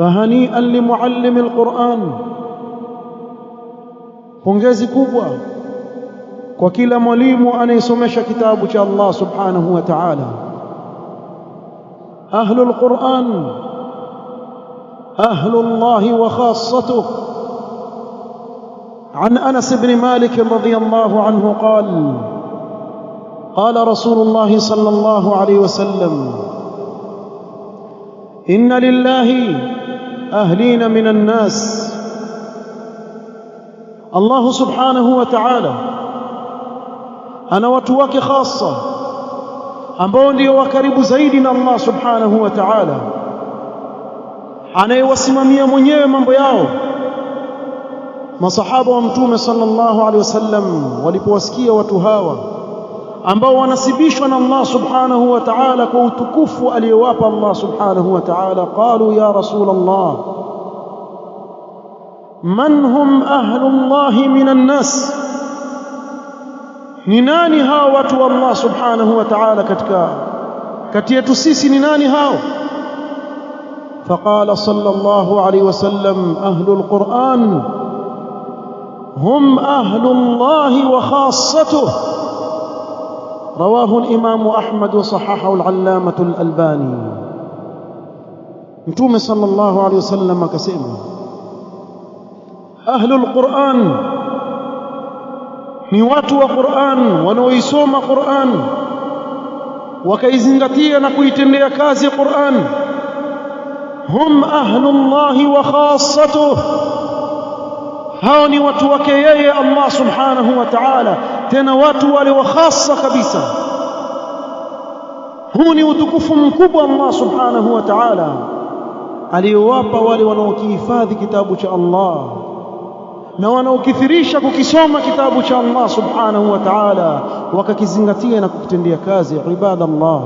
fahani'an limuallim alquran, pongezi kubwa kwa kila mwalimu anayesomesha kitabu cha Allah subhanahu wa ta'ala. Ahlul Quran ahlullahi wa khassatuh. عن أنس بن مالك رضي الله عنه قال قال رسول الله صلى الله عليه وسلم إن لله أهلين من الناس. الله سبحانه وتعالى أنا watu wake khassa ambao ndio wakaribu zaidi na Allah subhanahu wa ta'ala, anayewasimamia mwenyewe mambo yao. Masahaba wa Mtume sallallahu alaihi wasallam walipowasikia watu hawa ambao wanasibishwa na Allah subhanahu wa ta'ala kwa utukufu aliyowapa Allah subhanahu wa ta'ala, qalu ya rasul Allah, man hum ahlullahi minan nas, ni nani hao watu wa Allah subhanahu wa ta'ala kati yetu sisi, ni nani hao? Faqala sallallahu alayhi wasallam ahlul Quran hum ahlullahi wa khassatuh. رواه الإمام أحمد وصححه العلامة الألباني. متوم صلى الله عليه وسلم كسيما أهل القرآن ni watu wa Qur'an, wanaoisoma Qur'an wakaizingatia na kuitendea kazi Qur'an. Hum ahlullahi wa khassatuh, hao ni watu wake yeye Allah subhanahu wa ta'ala, tena watu wale wa khassa kabisa. Huu ni utukufu mkubwa Allah subhanahu wa ta'ala aliyowapa wale wanaokihifadhi kitabu cha Allah na wanaokithirisha kukisoma kitabu cha Allah subhanahu wa ta'ala, wakakizingatia na kukitendea kazi. Ibadallah,